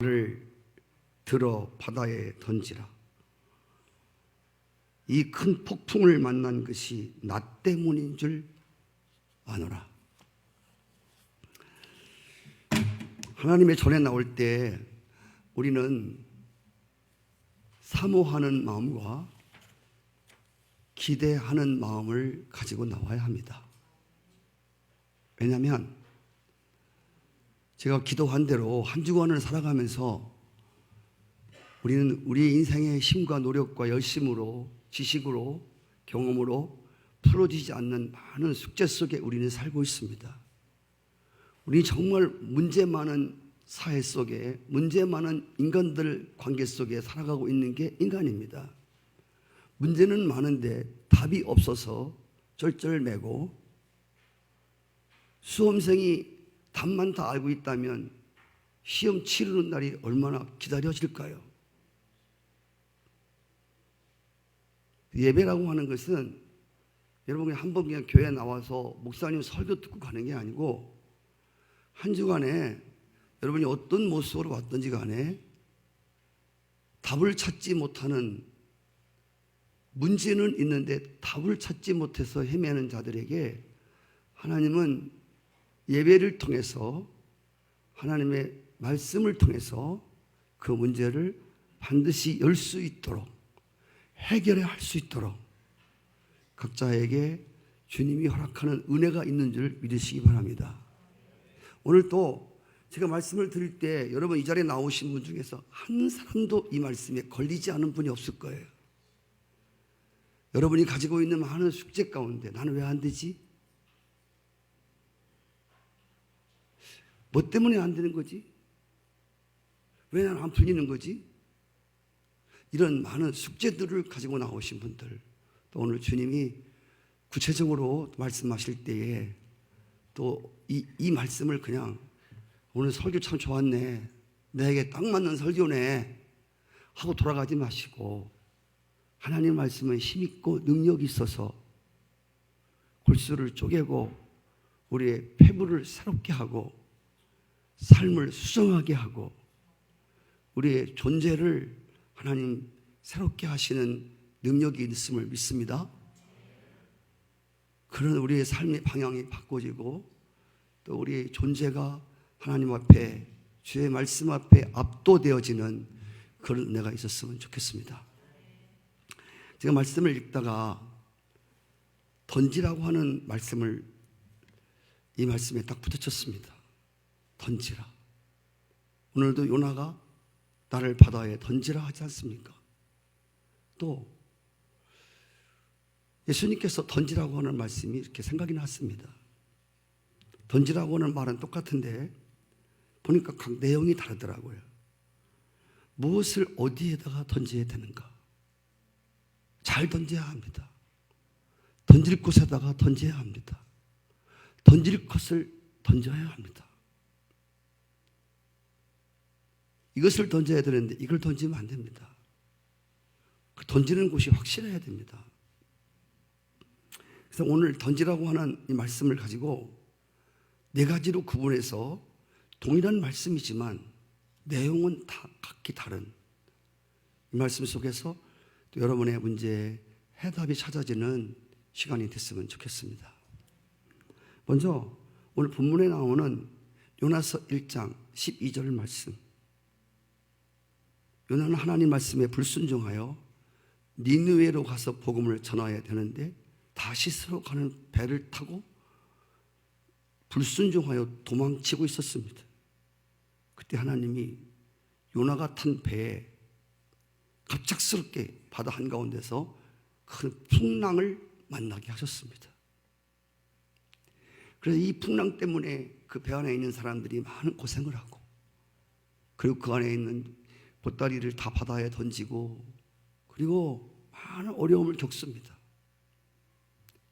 를 들어 바다에 던지라. 이 큰 폭풍을 만난 것이 나 때문인 줄 아노라. 하나님의 전에 나올 때 우리는 사모하는 마음과 기대하는 마음을 가지고 나와야 합니다. 왜냐하면 제가 기도한 대로 한 주간을 살아가면서 우리는 우리의 인생의 힘과 노력과 열심으로, 지식으로, 경험으로 풀어지지 않는 많은 숙제 속에 우리는 살고 있습니다. 우리 정말 문제 많은 사회 속에, 문제 많은 인간들 관계 속에 살아가고 있는 게 인간입니다. 문제는 많은데 답이 없어서 쩔쩔매고, 수험생이 답만 다 알고 있다면 시험 치르는 날이 얼마나 기다려질까요? 예배라고 하는 것은 여러분 한 번 그냥 교회에 나와서 목사님 설교 듣고 가는 게 아니고, 한 주간에 여러분이 어떤 모습으로 왔든지 간에 답을 찾지 못하는, 문제는 있는데 답을 찾지 못해서 헤매는 자들에게 하나님은 예배를 통해서, 하나님의 말씀을 통해서 그 문제를 반드시 열 수 있도록, 해결해 할 수 있도록 각자에게 주님이 허락하는 은혜가 있는 줄 믿으시기 바랍니다. 오늘 또 제가 말씀을 드릴 때 여러분 이 자리에 나오신 분 중에서 한 사람도 이 말씀에 걸리지 않은 분이 없을 거예요. 여러분이 가지고 있는 많은 숙제 가운데 나는 왜 안 되지? 뭐 때문에 안 되는 거지? 왜 나는 안 풀리는 거지? 이런 많은 숙제들을 가지고 나오신 분들, 또 오늘 주님이 구체적으로 말씀하실 때에 또 이 말씀을 그냥 오늘 설교 참 좋았네, 내게 딱 맞는 설교네 하고 돌아가지 마시고, 하나님 말씀은 힘있고 능력이 있어서 골수를 쪼개고 우리의 폐부를 새롭게 하고 삶을 수정하게 하고 우리의 존재를 하나님 새롭게 하시는 능력이 있음을 믿습니다. 그런 우리의 삶의 방향이 바꿔지고 또 우리의 존재가 하나님 앞에, 주의 말씀 앞에 압도되어지는 그런 은혜가 있었으면 좋겠습니다. 제가 말씀을 읽다가 던지라고 하는 말씀을 이 말씀에 딱 붙여쳤습니다. 던지라. 오늘도 요나가 나를 바다에 던지라 하지 않습니까? 또 예수님께서 던지라고 하는 말씀이 이렇게 생각이 났습니다. 던지라고 하는 말은 똑같은데 보니까 각 내용이 다르더라고요. 무엇을 어디에다가 던져야 되는가? 잘 던져야 합니다. 던질 곳에다가 던져야 합니다. 던질 것을 던져야 합니다. 이것을 던져야 되는데 이걸 던지면 안 됩니다. 그 던지는 곳이 확실해야 됩니다. 그래서 오늘 던지라고 하는 이 말씀을 가지고 네 가지로 구분해서 동일한 말씀이지만 내용은 다 각기 다른 이 말씀 속에서 또 여러분의 문제에 해답이 찾아지는 시간이 됐으면 좋겠습니다. 먼저 오늘 본문에 나오는 요나서 1장 12절 말씀. 요나는 하나님 말씀에 불순종하여 니느웨로 가서 복음을 전해야 되는데 다시스로 가는 배를 타고 불순종하여 도망치고 있었습니다. 그때 하나님이 요나가 탄 배에 갑작스럽게 바다 한가운데서 큰 풍랑을 만나게 하셨습니다. 그래서 이 풍랑 때문에 그 배 안에 있는 사람들이 많은 고생을 하고, 그리고 그 안에 있는 보따리를 다 바다에 던지고, 그리고 많은 어려움을 겪습니다.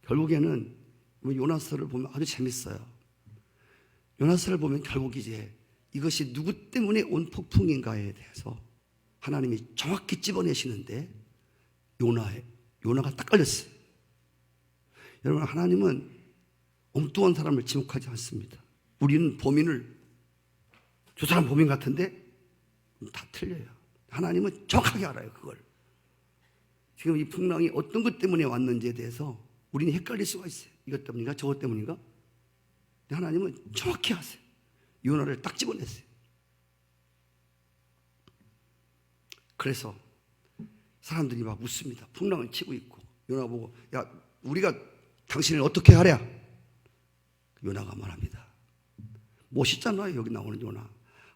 결국에는 요나서를 보면 아주 재밌어요. 요나서를 보면 결국 이제 이것이 누구 때문에 온 폭풍인가에 대해서 하나님이 정확히 집어내시는데 요나가 딱 걸렸어요. 여러분, 하나님은 엉뚱한 사람을 지목하지 않습니다. 우리는 범인을, 저 사람 범인 같은데 다 틀려요. 하나님은 정확하게 알아요, 그걸. 지금 이 풍랑이 어떤 것 때문에 왔는지에 대해서 우리는 헷갈릴 수가 있어요. 이것 때문인가 저것 때문인가. 근데 하나님은 정확히 아세요. 요나를 딱 집어냈어요. 그래서 사람들이 막 묻습니다. 풍랑을 치고 있고 요나 보고, 야, 우리가 당신을 어떻게 하랴? 요나가 말합니다. 멋있잖아요. 여기 나오는 요나.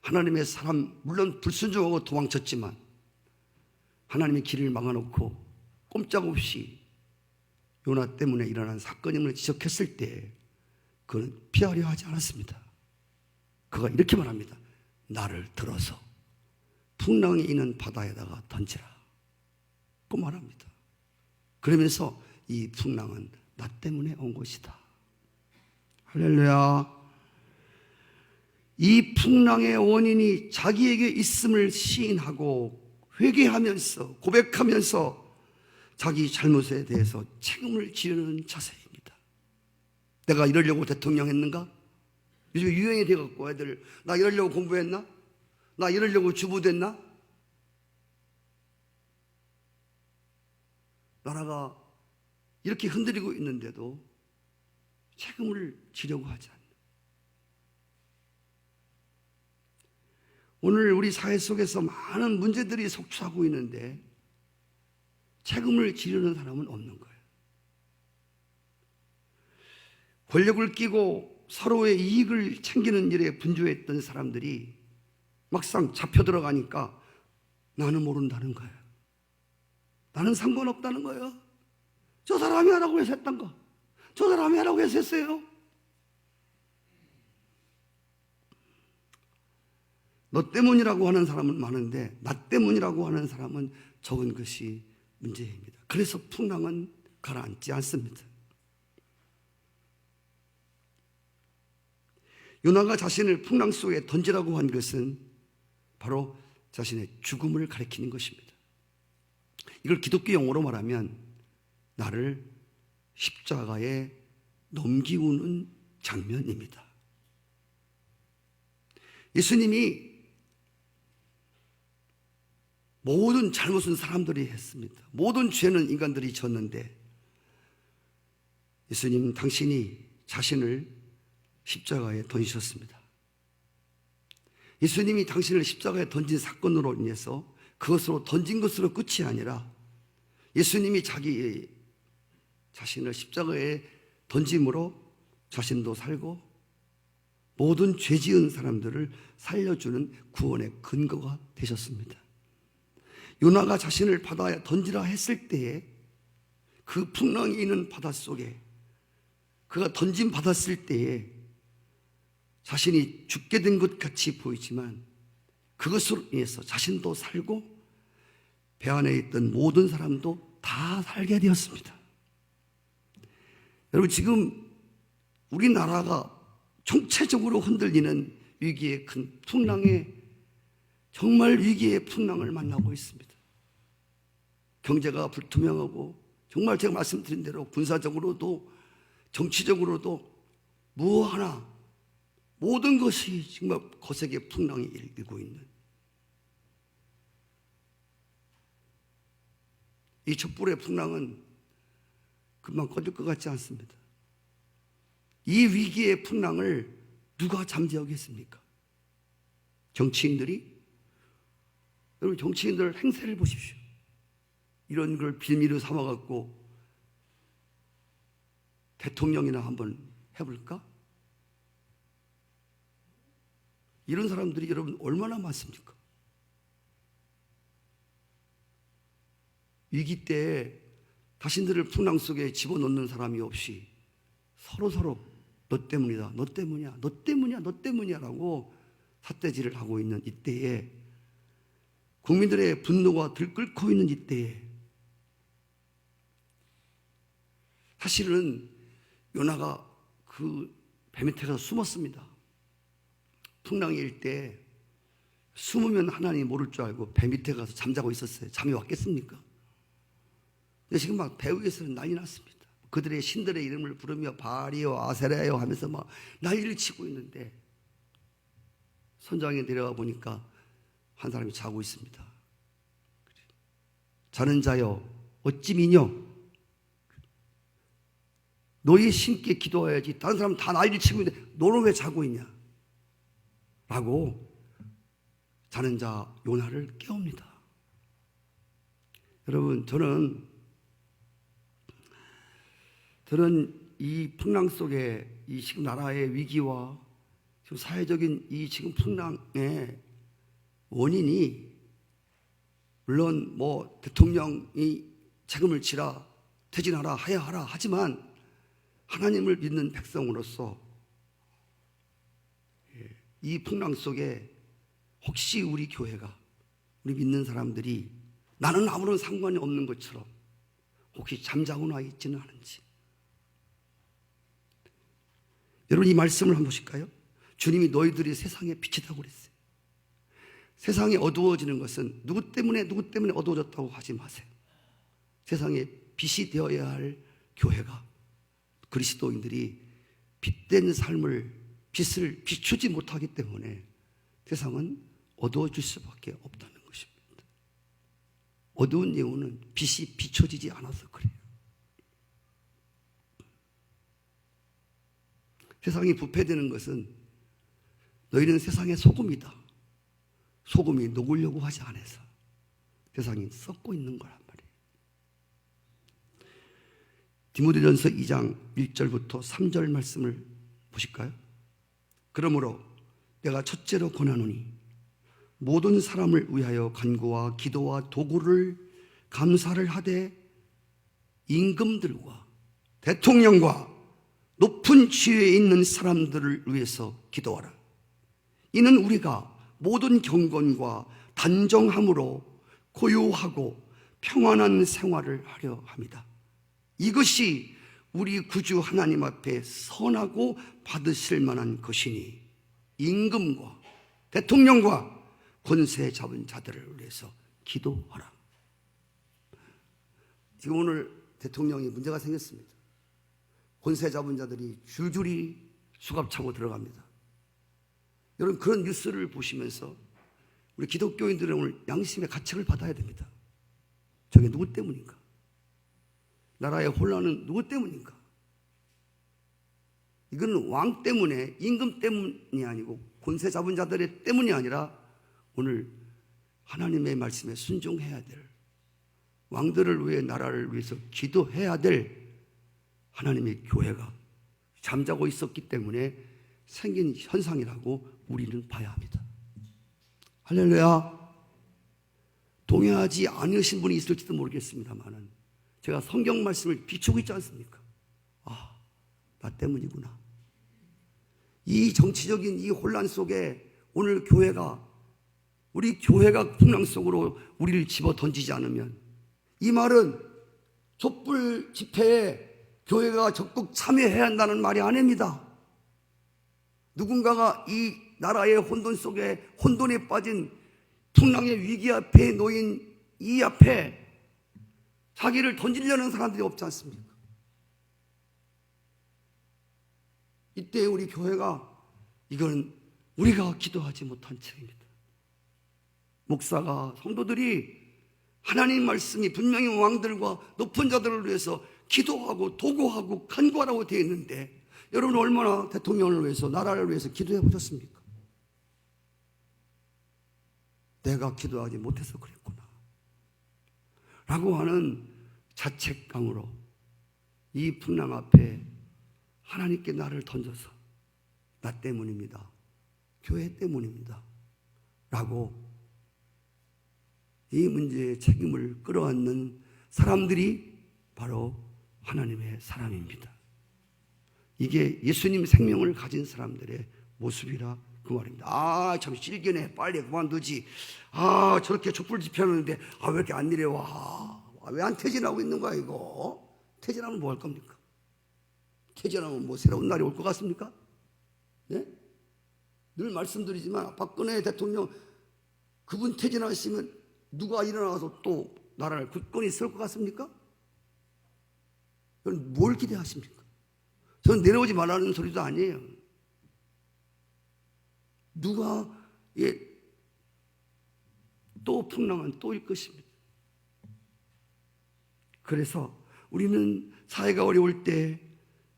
하나님의 사람, 물론 불순종하고 도망쳤지만 하나님의 길을 막아놓고 꼼짝없이 요나 때문에 일어난 사건임을 지적했을 때 그는 피하려 하지 않았습니다. 그가 이렇게 말합니다. 나를 들어서 풍랑이 있는 바다에다가 던지라 고 말합니다. 그러면서 이 풍랑은 나 때문에 온 것이다. 할렐루야. 이 풍랑의 원인이 자기에게 있음을 시인하고 회개하면서 고백하면서 자기 잘못에 대해서 책임을 지르는 자세입니다. 내가 이러려고 대통령 했는가? 요즘 유행이 돼갖고 애들, 나 이러려고 공부했나? 나 이러려고 주부 됐나? 나라가 이렇게 흔들리고 있는데도 책임을 지려고 하지 않는. 오늘 우리 사회 속에서 많은 문제들이 속출하고 있는데 책임을 지려는 사람은 없는 거예요. 권력을 끼고 서로의 이익을 챙기는 일에 분주했던 사람들이 막상 잡혀 들어가니까 나는 모른다는 거예요. 나는 상관없다는 거예요. 저 사람이 하라고 해서 했던 거, 저 사람이 하라고 해서 했어요. 너 때문이라고 하는 사람은 많은데 나 때문이라고 하는 사람은 적은 것이 문제입니다. 그래서 풍랑은 가라앉지 않습니다. 요나가 자신을 풍랑 속에 던지라고 한 것은 바로 자신의 죽음을 가리키는 것입니다. 이걸 기독교 용어로 말하면 나를 십자가에 넘기우는 장면입니다. 예수님이 모든 잘못은 사람들이 했습니다. 모든 죄는 인간들이 졌는데 예수님 당신이 자신을 십자가에 던지셨습니다. 예수님이 당신을 십자가에 던진 사건으로 인해서 그것으로 던진 것으로 끝이 아니라 예수님이 자기 자신을 십자가에 던짐으로 자신도 살고 모든 죄 지은 사람들을 살려주는 구원의 근거가 되셨습니다. 요나가 자신을 바다에 던지라 했을 때에 그 풍랑이 있는 바닷속에 그가 던짐 받았을 때에 자신이 죽게 된 것 같이 보이지만 그것으로 인해서 자신도 살고 배 안에 있던 모든 사람도 다 살게 되었습니다. 여러분, 지금 우리나라가 총체적으로 흔들리는 위기의 큰 풍랑에 정말 위기의 풍랑을 만나고 있습니다. 경제가 불투명하고 정말 제가 말씀드린 대로 군사적으로도 정치적으로도 무엇 하나 모든 것이 정말 거세게 풍랑이 일고 있는 이 촛불의 풍랑은 금방 꺼질 것 같지 않습니다. 이 위기의 풍랑을 누가 잠재우겠습니까? 정치인들이? 여러분, 정치인들 행세를 보십시오. 이런 걸 빌미로 삼아갖고 대통령이나 한번 해볼까? 이런 사람들이 여러분 얼마나 많습니까? 위기 때 자신들을 풍랑 속에 집어넣는 사람이 없이 서로 너 때문이다, 너 때문이야, 너 때문이야, 너 때문이야 라고 삿대질을 하고 있는 이때에, 국민들의 분노가 들끓고 있는 이때에 사실은 요나가 그 배 밑에 가서 숨었습니다. 풍랑이 일 때 숨으면 하나님이 모를 줄 알고 배 밑에 가서 잠자고 있었어요. 잠이 왔겠습니까? 근데 지금 막 배 위에서는 난리 났습니다. 그들의 신들의 이름을 부르며 바알이요 아세라요 하면서 막 난리를 치고 있는데 선장에 내려가 보니까 한 사람이 자고 있습니다. 자는 자여 어찌 미뇨? 너희 신께 기도해야지. 다른 사람 다 난리를 치고 있는데 너는 왜 자고 있냐? 라고 자는 자 요나를 깨웁니다. 여러분, 저는 이 풍랑 속에 이 지금 나라의 위기와 지금 사회적인 이 지금 풍랑의 원인이 물론 뭐 대통령이 책임을 지라 퇴진하라 해야 하라 하지만 하나님을 믿는 백성으로서 이 풍랑 속에 혹시 우리 교회가 우리 믿는 사람들이 나는 아무런 상관이 없는 것처럼 혹시 잠자고 나 있지는 않은지 여러분 이 말씀을 한번 보실까요? 주님이 너희들이 세상의 빛이라고 그랬어요. 세상이 어두워지는 것은 누구 때문에 어두워졌다고 하지 마세요. 세상에 빛이 되어야 할 교회가 그리스도인들이 빛된 삶을 빛을 비추지 못하기 때문에 세상은 어두워질 수밖에 없다는 것입니다. 어두운 이유는 빛이 비춰지지 않아서 그래요. 세상이 부패되는 것은 너희는 세상의 소금이다. 소금이 녹으려고 하지 않아서 세상이 썩고 있는 거란 말이에요. 디모데전서 2장 1절부터 3절 말씀을 보실까요? 그러므로 내가 첫째로 권하노니 모든 사람을 위하여 간구와 기도와 도구를 감사를 하되 임금들과 대통령과 높은 지위에 있는 사람들을 위해서 기도하라. 이는 우리가 모든 경건과 단정함으로 고요하고 평안한 생활을 하려 합니다. 이것이 우리 구주 하나님 앞에 선하고 받으실 만한 것이니 임금과 대통령과 권세 잡은 자들을 위해서 기도하라. 지금 오늘 대통령이 문제가 생겼습니다. 권세 잡은 자들이 줄줄이 수갑 차고 들어갑니다. 여러분 그런 뉴스를 보시면서 우리 기독교인들은 오늘 양심의 가책을 받아야 됩니다. 저게 누구 때문인가? 나라의 혼란은 누구 때문인가? 이건 왕 때문에 임금 때문이 아니고 권세 잡은 자들의 때문이 아니라 오늘 하나님의 말씀에 순종해야 될 왕들을 위해 나라를 위해서 기도해야 될 하나님의 교회가 잠자고 있었기 때문에 생긴 현상이라고 우리는 봐야 합니다. 할렐루야. 동의하지 않으신 분이 있을지도 모르겠습니다만 제가 성경 말씀을 비추고 있지 않습니까? 아, 나 때문이구나. 이 정치적인 이 혼란 속에 오늘 우리 교회가 풍랑 속으로 우리를 집어 던지지 않으면 이 말은 촛불 집회에 교회가 적극 참여해야 한다는 말이 아닙니다. 누군가가 이 나라의 혼돈 속에 혼돈에 빠진 풍랑의 위기 앞에 놓인 이 앞에 자기를 던지려는 사람들이 없지 않습니까? 이때 우리 교회가 이건 우리가 기도하지 못한 책입니다. 목사가 성도들이 하나님 말씀이 분명히 왕들과 높은 자들을 위해서 기도하고 도구하고 간구하라고 되어 있는데 여러분 얼마나 대통령을 위해서 나라를 위해서 기도해 보셨습니까? 내가 기도하지 못해서 그랬구나 라고 하는 자책감으로 이 풍랑 앞에 하나님께 나를 던져서 나 때문입니다, 교회 때문입니다 라고 이 문제의 책임을 끌어안는 사람들이 바로 하나님의 사람입니다. 이게 예수님 생명을 가진 사람들의 모습이라 그 말입니다. 아, 참 실견해. 빨리 그만두지. 아, 저렇게 촛불 집회하는데 왜 이렇게 안 내려와? 왜 안 퇴진하고 있는 거야 이거? 퇴진하면 뭐 할 겁니까? 퇴진하면 뭐 새로운 날이 올 것 같습니까? 네? 늘 말씀드리지만 박근혜 대통령 그분 퇴진하시면 누가 일어나서 또 나라를 굳건히 쓸 것 같습니까? 여러분 뭘 기대하십니까? 저는 내려오지 말라는 소리도 아니에요. 누가 또 풍랑은 또일 것입니다. 그래서 우리는 사회가 어려울 때,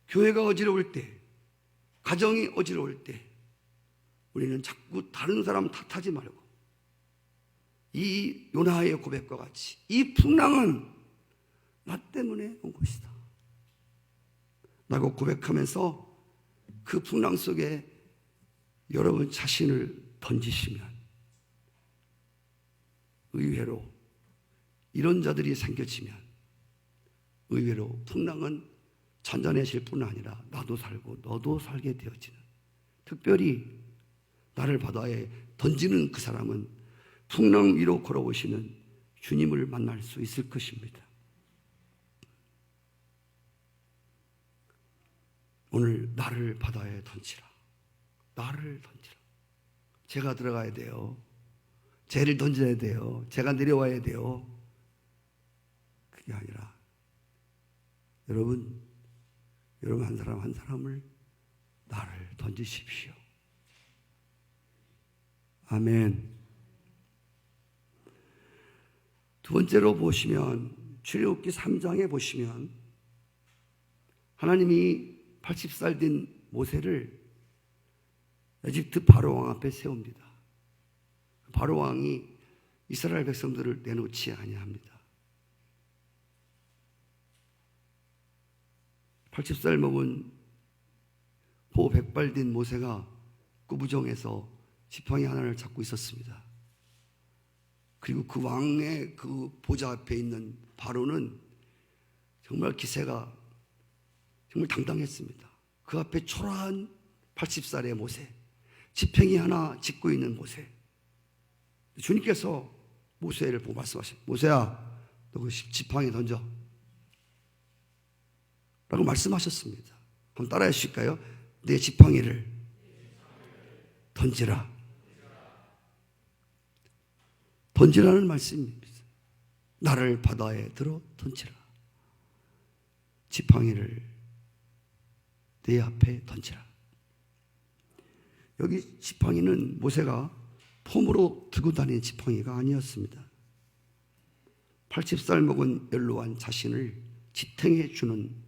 교회가 어지러울 때, 가정이 어지러울 때 우리는 자꾸 다른 사람 탓하지 말고 이 요나의 고백과 같이 이 풍랑은 나 때문에 온 것이다 라고 고백하면서 그 풍랑 속에 여러분 자신을 던지시면 의외로 이런 자들이 생겨지면 의외로 풍랑은 잔잔해질 뿐 아니라 나도 살고 너도 살게 되어지는, 특별히 나를 바다에 던지는 그 사람은 풍랑 위로 걸어오시는 주님을 만날 수 있을 것입니다. 오늘 나를 바다에 던지라. 나를 던지라. 제가 들어가야 돼요. 쟤를 던져야 돼요. 제가 내려와야 돼요. 그게 아니라 여러분 한 사람 한 사람을 나를 던지십시오. 아멘. 두 번째로 보시면 출애굽기 3장에 보시면 하나님이 80살 된 모세를 에집트 바로왕 앞에 세웁니다. 바로왕이 이스라엘 백성들을 내놓지 아니합니다. 80살 먹은 보 100발 된 모세가 꾸부정에서 지팡이 하나를 잡고 있었습니다. 그리고 그 왕의 그 보좌 앞에 있는 바로는 정말 기세가 정말 당당했습니다. 그 앞에 초라한 80살의 모세, 지팡이 하나 짚고 있는 모세. 주님께서 모세를 보고 말씀하셨어요. 모세야, 너 그 지팡이 던져 라고 말씀하셨습니다. 한번 따라해 주실까요? 내 지팡이를 던지라. 던지라는 말씀입니다. 나를 바다에 들어 던지라. 지팡이를 내 앞에 던지라. 여기 지팡이는 모세가 폼으로 들고 다니는 지팡이가 아니었습니다. 80살 먹은 연로한 자신을 지탱해 주는,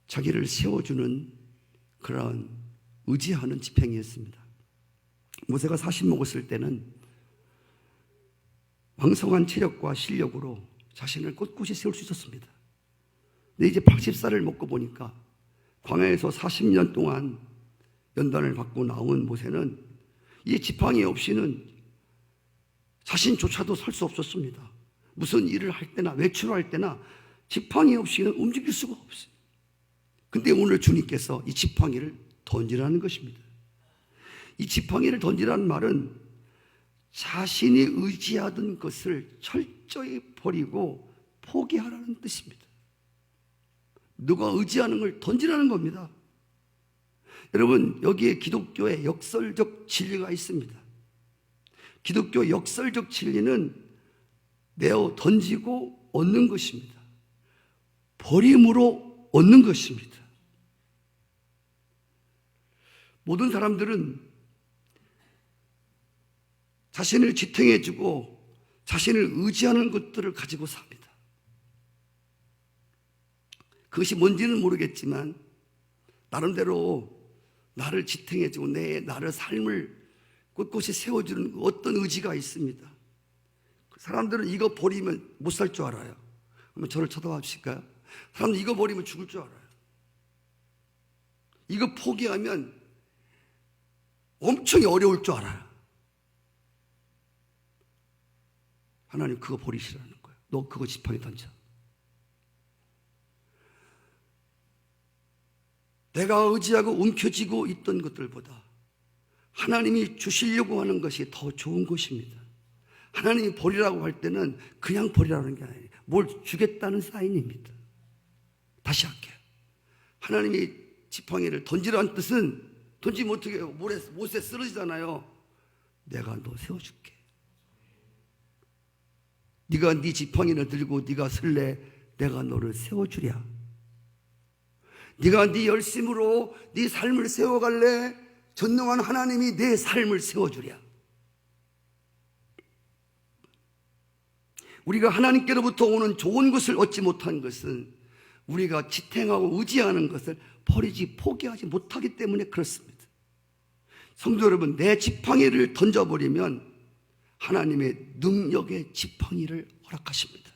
자기를 세워주는 그러한 의지하는 지팡이였습니다. 모세가 40 먹었을 때는 왕성한 체력과 실력으로 자신을 꼿꼿이 세울 수 있었습니다. 근데 이제 80살을 먹고 보니까 광야에서 40년 동안 연단을 받고 나온 모세는 이 지팡이 없이는 자신조차도 설 수 없었습니다. 무슨 일을 할 때나 외출할 때나 지팡이 없이는 움직일 수가 없어요. 근데 오늘 주님께서 이 지팡이를 던지라는 것입니다. 이 지팡이를 던지라는 말은 자신이 의지하던 것을 철저히 버리고 포기하라는 뜻입니다. 누가 의지하는 걸 던지라는 겁니다. 여러분, 여기에 기독교의 역설적 진리가 있습니다. 기독교 역설적 진리는 내어 던지고 얻는 것입니다. 버림으로 얻는 것입니다. 모든 사람들은 자신을 지탱해주고 자신을 의지하는 것들을 가지고 삽니다. 그것이 뭔지는 모르겠지만 나름대로 나를 지탱해주고 나를 삶을 꿋꿋이 세워주는 어떤 의지가 있습니다. 사람들은 이거 버리면 못 살 줄 알아요. 그러면 저를 쳐다봐 주실까요? 사람들은 이거 버리면 죽을 줄 알아요. 이거 포기하면 엄청 어려울 줄 알아요. 하나님 그거 버리시라는 거예요. 너 그거 지팡이 던져. 내가 의지하고 움켜쥐고 있던 것들보다 하나님이 주시려고 하는 것이 더 좋은 것입니다. 하나님이 버리라고 할 때는 그냥 버리라는 게 아니에요. 뭘 주겠다는 사인입니다. 다시 할게요. 하나님이 지팡이를 던지라는 뜻은 던지면 어떻게 해요? 못에 쓰러지잖아요. 내가 너 세워줄게. 네가 네 지팡이를 들고 네가 설래, 내가 너를 세워주랴. 네가 네 열심으로 네 삶을 세워갈래, 전능한 하나님이 내 삶을 세워주랴. 우리가 하나님께로부터 오는 좋은 것을 얻지 못한 것은 우리가 지탱하고 의지하는 것을 포기하지 못하기 때문에 그렇습니다. 성도 여러분, 내 지팡이를 던져버리면 하나님의 능력의 지팡이를 허락하십니다.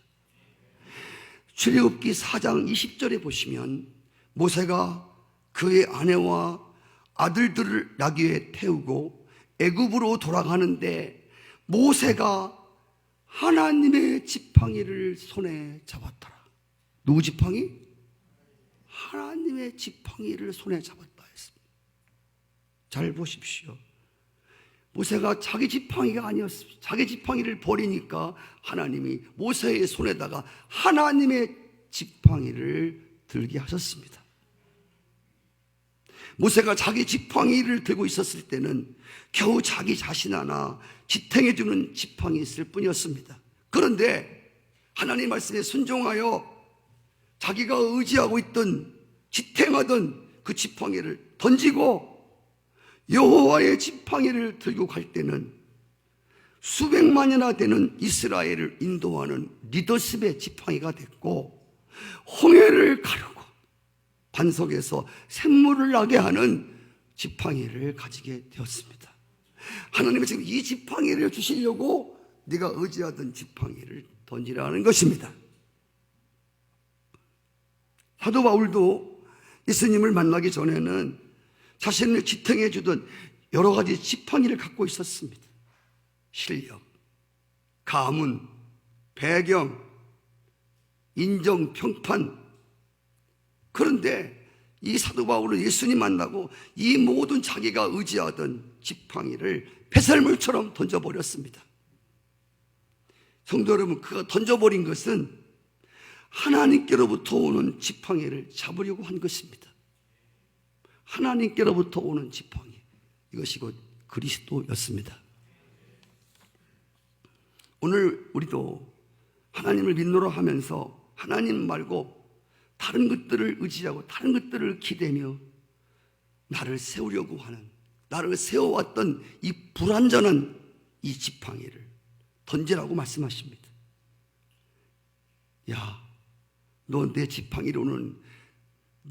출애굽기 4장 20절에 보시면 모세가 그의 아내와 아들들을 나귀에 태우고 애굽으로 돌아가는데 모세가 하나님의 지팡이를 손에 잡았더라. 누구 지팡이? 하나님의 지팡이를 손에 잡았다 했습니다. 잘 보십시오. 모세가 자기 지팡이가 아니었습니다. 자기 지팡이를 버리니까 하나님이 모세의 손에다가 하나님의 지팡이를 들게 하셨습니다. 모세가 자기 지팡이를 들고 있었을 때는 겨우 자기 자신 하나 지탱해주는 지팡이 있을 뿐이었습니다. 그런데 하나님 말씀에 순종하여 자기가 의지하고 있던 지탱하던 그 지팡이를 던지고 여호와의 지팡이를 들고 갈 때는 수백만이나 되는 이스라엘을 인도하는 리더십의 지팡이가 됐고, 홍해를 가르고 반석에서 샘물을 나게 하는 지팡이를 가지게 되었습니다. 하나님은 지금 이 지팡이를 주시려고 네가 의지하던 지팡이를 던지라는 것입니다. 사도 바울도 예수님을 만나기 전에는 자신을 지탱해 주던 여러 가지 지팡이를 갖고 있었습니다. 실력, 가문, 배경, 인정, 평판. 그런데 이 사도 바울은 예수님 만나고 이 모든 자기가 의지하던 지팡이를 배설물처럼 던져버렸습니다. 성도 여러분, 그가 던져버린 것은 하나님께로부터 오는 지팡이를 잡으려고 한 것입니다. 하나님께로부터 오는 지팡이, 이것이 곧 그리스도였습니다. 오늘 우리도 하나님을 믿노라 하면서 하나님 말고 다른 것들을 의지하고 다른 것들을 기대며 나를 세우려고 하는, 나를 세워왔던 이 불완전한 이 지팡이를 던지라고 말씀하십니다. 야, 너 내 지팡이로는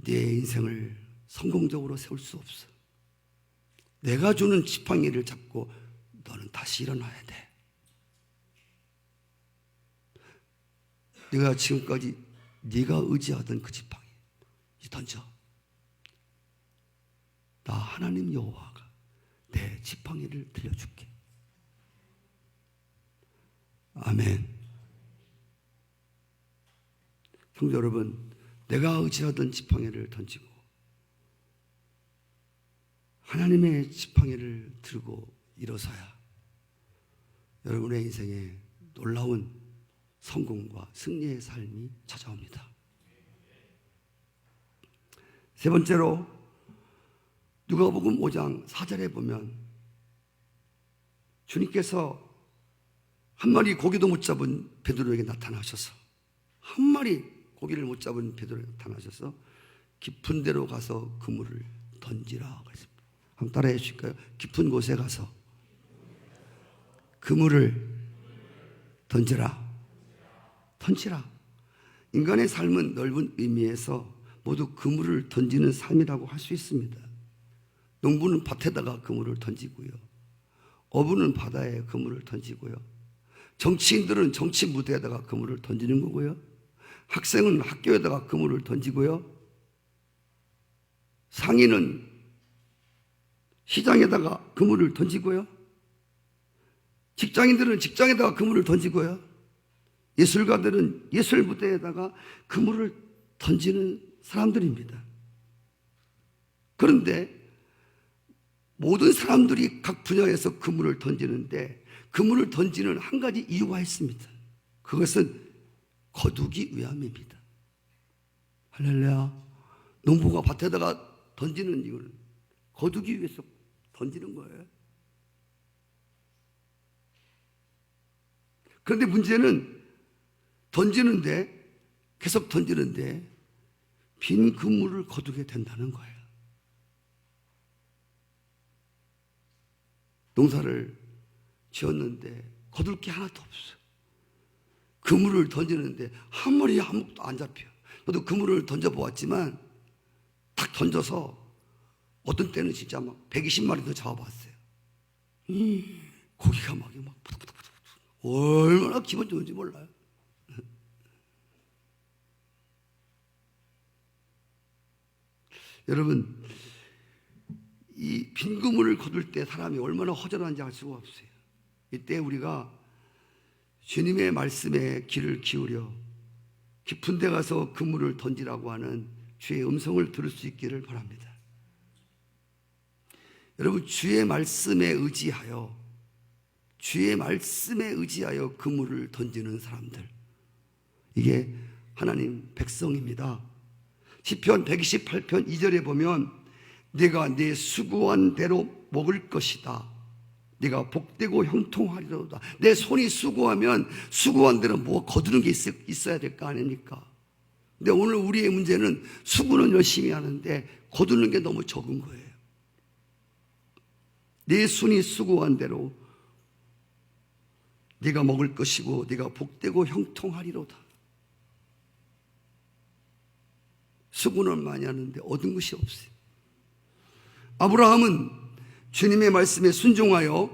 내 인생을 성공적으로 세울 수 없어. 내가 주는 지팡이를 잡고 너는 다시 일어나야 돼. 네가 지금까지 네가 의지하던 그 지팡이 던져. 나 하나님 여호와가 내 지팡이를 들려줄게. 아멘. 성도 여러분, 내가 의지하던 지팡이를 던지고 하나님의 지팡이를 들고 일어서야 여러분의 인생에 놀라운 성공과 승리의 삶이 찾아옵니다. 세 번째로 누가복음 5장 4절에 보면 주님께서 한 마리 고기도 못 잡은 베드로에게 나타나셔서, 한 마리 고기를 못 잡은 베드로에게 나타나셔서 깊은 데로 가서 그물을 던지라 그랬습니다. 한번 따라해 주실까요? 깊은 곳에 가서 그물을 던지라. 던지라. 인간의 삶은 넓은 의미에서 모두 그물을 던지는 삶이라고 할 수 있습니다. 농부는 밭에다가 그물을 던지고요, 어부는 바다에 그물을 던지고요, 정치인들은 정치 무대에다가 그물을 던지는 거고요, 학생은 학교에다가 그물을 던지고요, 상인은 시장에다가 그물을 던지고요, 직장인들은 직장에다가 그물을 던지고요, 예술가들은 예술 무대에다가 그물을 던지는 사람들입니다. 그런데 모든 사람들이 각 분야에서 그물을 던지는데 그물을 던지는 한 가지 이유가 있습니다. 그것은 거두기 위함입니다. 할렐루야. 농부가 밭에다가 던지는 이유는 거두기 위해서 던지는 거예요. 그런데 문제는 던지는데, 계속 던지는데 빈 그물을 거두게 된다는 거예요. 농사를 지었는데 거둘 게 하나도 없어. 그물을 던지는데 한 마리 아무것도 안 잡혀. 저도 그물을 던져보았지만 딱 던져서 어떤 때는 진짜 막 120마리도 잡아봤어요. 고기가 막 푸득푸득푸득 얼마나 기분 좋은지 몰라요. 여러분, 이 빈 그물을 거둘 때 사람이 얼마나 허전한지 알 수가 없어요. 이때 우리가 주님의 말씀에 귀를 기울여 깊은 데 가서 그물을 던지라고 하는 주의 음성을 들을 수 있기를 바랍니다. 여러분, 주의 말씀에 의지하여 그물을 던지는 사람들, 이게 하나님 백성입니다. 시편 128편 2절에 보면 내가 내 수고한 대로 먹을 것이다. 네가 복되고 형통하리로다. 내 손이 수고하면 수고한 대로 뭐 거두는 게 있어야 될 거 아닙니까? 근데 오늘 우리의 문제는 수고는 열심히 하는데 거두는 게 너무 적은 거예요. 내 손이 수고한 대로 네가 먹을 것이고 네가 복되고 형통하리로다. 수고는 많이 하는데 얻은 것이 없어요. 아브라함은 주님의 말씀에 순종하여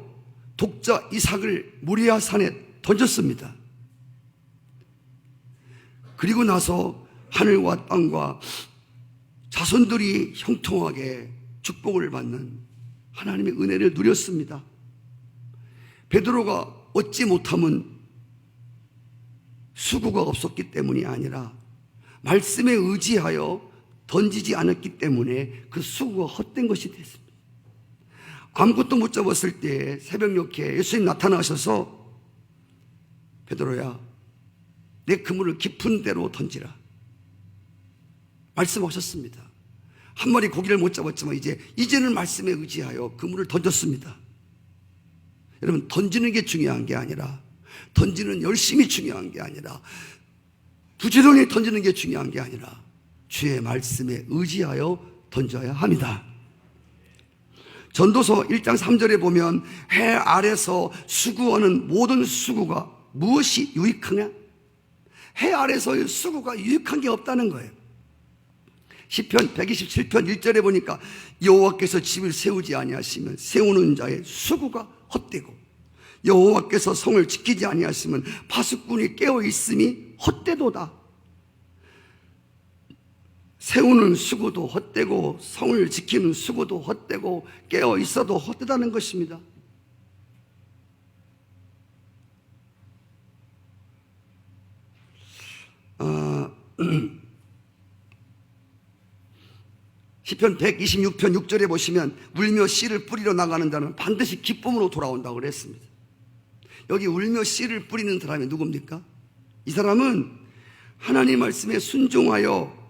독자 이삭을 모리아 산에 던졌습니다. 그리고 나서 하늘과 땅과 자손들이 형통하게 축복을 받는 하나님의 은혜를 누렸습니다. 베드로가 얻지 못함은 수고가 없었기 때문이 아니라 말씀에 의지하여 던지지 않았기 때문에 그 수고가 헛된 것이 됐습니다. 아무것도 못 잡았을 때 새벽녘에 예수님 나타나셔서 베드로야, 내 그물을 깊은 데로 던지라 말씀하셨습니다. 한 마리 고기를 못 잡았지만 이제는 말씀에 의지하여 그물을 던졌습니다. 여러분, 던지는 게 중요한 게 아니라, 던지는 열심히 중요한 게 아니라, 부지런히 던지는 게 중요한 게 아니라 주의 말씀에 의지하여 던져야 합니다. 전도서 1장 3절에 보면 해 아래서 수고하는 모든 수고가 무엇이 유익하냐? 해 아래서의 수고가 유익한 게 없다는 거예요. 시편 127편 1절에 보니까 여호와께서 집을 세우지 아니하시면 세우는 자의 수고가 헛되고 여호와께서 성을 지키지 아니하시면 파수꾼이 깨어 있음이 헛되도다. 세우는 수고도 헛되고 성을 지키는 수고도 헛되고 깨어 있어도 헛되다는 것입니다. 시편 126편 6절에 보시면 울며 씨를 뿌리러 나가는 자는 반드시 기쁨으로 돌아온다고 그랬습니다. 여기 울며 씨를 뿌리는 사람이 누굽니까? 이 사람은 하나님 말씀에 순종하여